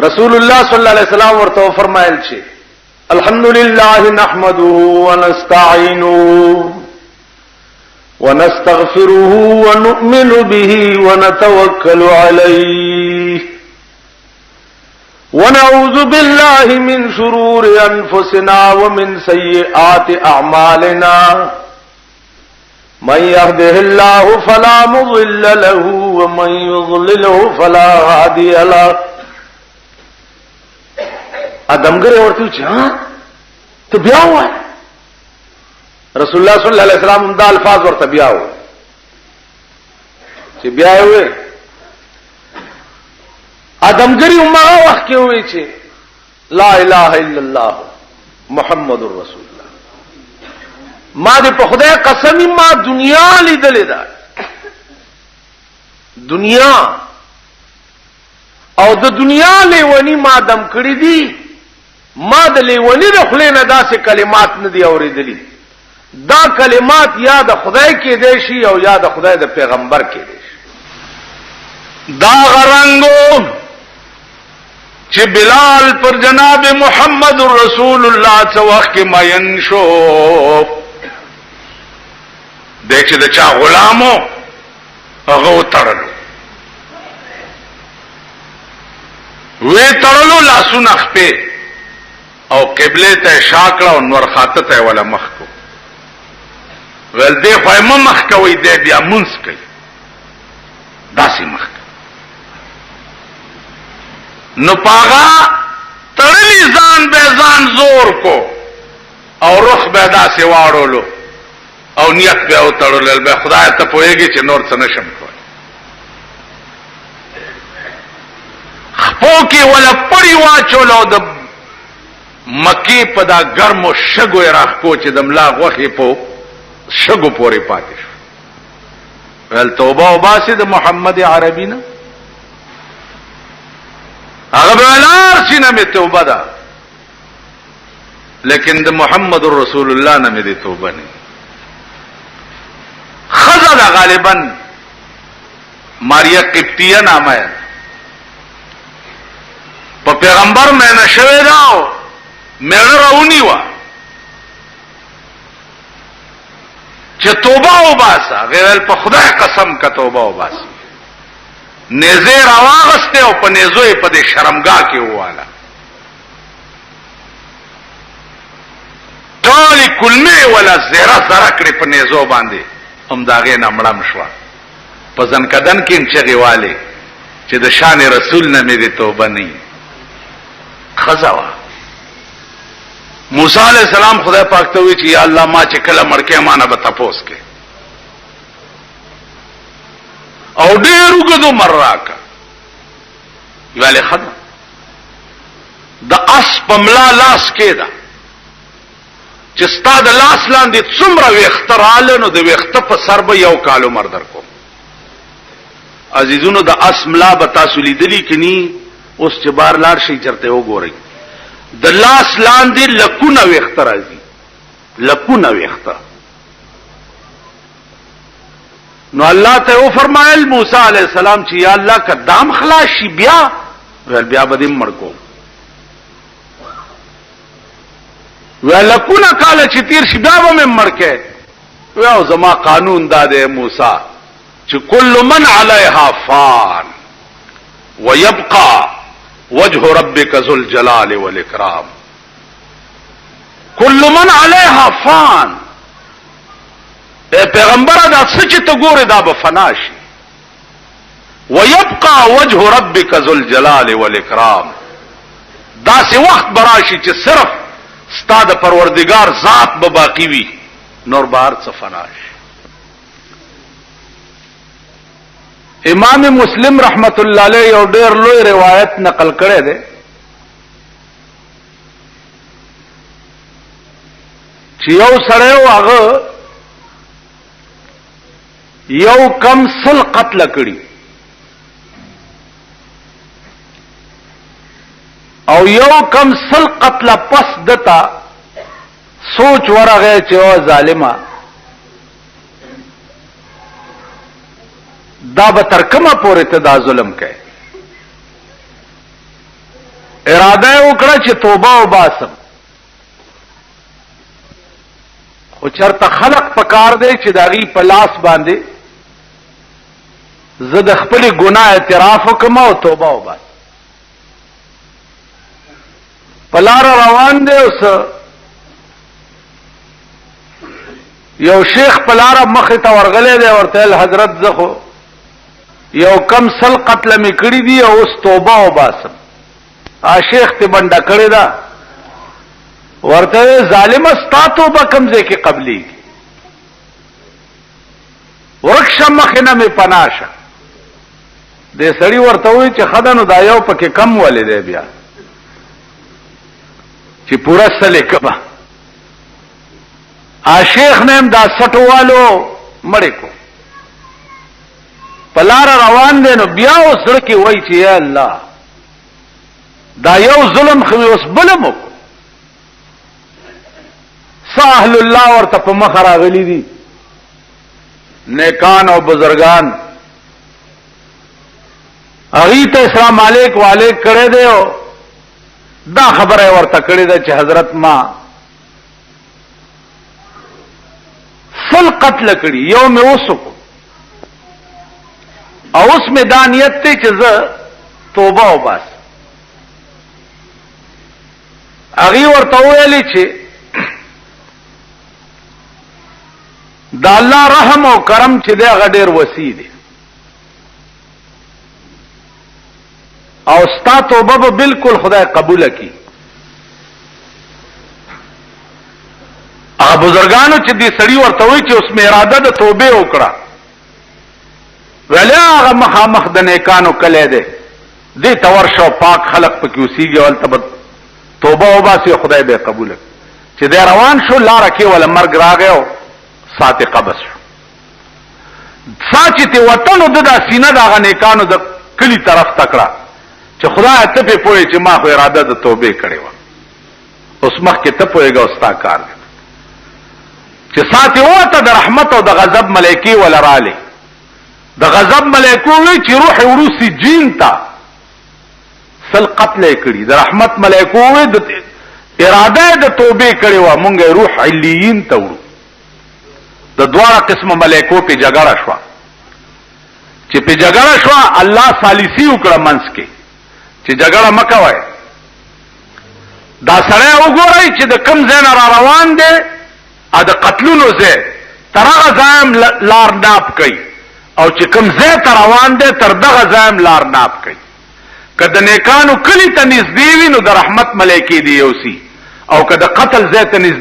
رسول الله صلی الله علیه وسلم ورته فرمایل چې الحمدلله نحمده ونستعينه ونستغفره ونؤمن به ونتوكل عليه ونعوذ بالله من شرور أنفسنا ومن سيئات أعمالنا من يهده الله فلا مضل له ومن يضلله فلا هادي له. ادمګر ورته چې ته بیا وای رسول الله صلی الله علیه وسلم دا الفاظ ورته بیا و چې بیا وې ادمګری عمره وخت کې وې چې لا اله الا الله محمد رسول الله. ما دې په خدای قسم ما دنیا لیدلې ده دنیا او د دنیا لیونی ما دم کړی دي ما د لیونی د خلینو داسې کلمات نه دی اورېدلې. دا کلمات یا د خدای کې دی شي او یا د خدای د پیغمبر کې دی شي. دا غرنګو چې بلال پر جناب محمد رسول الله څو وخت کې ماین شو دیکھ چې د چا غلامو هغه وتړلو وې تړلو لاسونه خپې او قبله ته شاکړه او نور خاطه ته ولا مخ کو ول دې خو مخ کوي دې بیا منس کوي داسې مخ نو پاغا تړلی ځان به ځان زور کو او رخ به داسې واړولو او نیت به او تړلل به خدای ته پوهیږي چې نور څه نشم کوي خپو کې ولا پړی واچولو د مکی په دا ګرمو شګو راخ کو چې د ملا غوخي په شګو پورې پاتې شو. ول توبه او باسي د محمد عربي نه هغه بلار سینه می توبه ده لیکن د محمد رسول الله نه می دي توبه نه خزر غالبا ماریا قبطیه نامه ہے په پیغمبر مې نشوي راو مې راونی و چې توبه او باسا غیر په خدای قسم کا توبه او باسا نيزه راواغسته او په نيزوې په دې شرمګاه کې واله ټول کلمه ولا زهره زره کړې په نيزو باندې هم داغه نامړم شو په ځنکدن کې چغيواله چې د شان رسول نه مې دې توبه نه خزاوا. موسی علیہ السلام خدای پاک ته وی چې یا الله ما چې کله مړکه مانه به تپوس کې او ډېر وګدو مراکا ویاله خدای د اس پملا لاس کې دا چې ستاد لاس لاندې څومره وختراله نو د وخت په سر به یو کال عمر درکو. عزیزونو د اسملا بتا سولې دلی کني اوس چې بار لار شي چرته وګورئ د لاس لاندې لکونه وخترازي لکونه وخته نو الله ته او فرمایل موسی علیہ السلام چې یا الله کدام خلاص شي بیا ول بیا به مړکو ولکونه کاله چې تیر شي بیا به مړکه او زما قانون داده موسی چې کل من علیها فان ويبقى وجه ربك ذو الجلال والاكرام. كل من عليها فان پیغمبر دا سچ ته ګوره دا به فنا شي ويبقى وجه ربك ذو الجلال والاكرام. دا سي وخت براشي چې صرف ستاد پروردگار ذات به باقی وي نور بار څه فنا شي. امام مسلم رحمت الله علیه یو ډېر لوی روایت نقل کړی دی چې یو سړی هغه یو کم سل قتل کړي او یو کم سل قتل پس دتا سوچ ورغه چې او ظالما دا به تر کومه پورې ته دا ظلم کوي اراده وکړه چې توبه وباسم، خو چرته خلق پکار دی چې داغي په لاس باندې زه د خپل ګناه اعتراف وکم او توبه وباسم. پلار روان دی، اوس یو شیخ پلار مخ ته ورغلی دی، ورته حضرت زه خو یو کم سل قتل می کړی دی او اوس توبه وباسم. شیخ ته بنده کړی دا، ورته ظالم استا توبه کم ځای کې قبلي ورکشه مخنه می پناشه. دې سړی ورته وی چې خدانو دا یو پکې کم ولې دی بیا چې پورا سلې کبا. شیخ نیم دا سټوالو مړې کو پلار روان دی، نو بیا وسړ کې وای چې یا الله دا یو ظلم خو اوس بلمو سهل الله ورته په مخ راغلي دي نیکان او بزرگان، هغه ته السلام علیک وعلیک کړه دی. دا خبره ورته کړی ده چې حضرت ما فل قتل کړي، یو مې وسکو او اوس مې دا نیت ته چې زه توبه وباس. هغه ورته ویلي چې دا الله رحم او کرم چې دی هغه ډېر وسیع دی او ستا توبه به بالکل خدای قبول کړي. هغه بزرګانو چې دې سړی ورته وایي چې اوس مې اراده د توبه وکړه، ویل هغه مخامخ د نیکانو کلی دی، دې ته ورشه پاک خلق پکې اوسېږي، هلته توبه وباسي خدای به قبول کړي. چې دی روان شو لاره کې ولا مرګ راغی او ساعت قبض شو. ساچې ته وطن د سینه د هغه نیکانو د کلی طرف تکړه چې خدای ته په پوهې چې ما خو اراده د توبې کړې وه، اوس مخکې ته پوهېږه او ستا کار دی. چې ساعت وته د رحمت او د غضب ملایکې ولا رالی، د غضب ملایکو وی چې روح وروسي جین ته سل قتل کړي، د رحمت ملایکو وی د اراده د توبې کړې وه، مونږ روح علیین ته وړو. د دواړه قسمه ملایکو په جګړه شوه، چې په جګړه شوه الله ثالثي وکړه منځ کې چې جګړه مه کوئ. دا سړی وګورئ چې د کم ځای نه را روان دی، د قتلونو ځای تر هغه ځای هم لار ناپ کوي، او چې کم ځای ته روان دی تر دغه ځای هم لار ناپ کوي. که د نیکانو کلي ته نږدې وي نو د رحمت ملایکې دی یوسي، او که د قتل ځای ته نږدې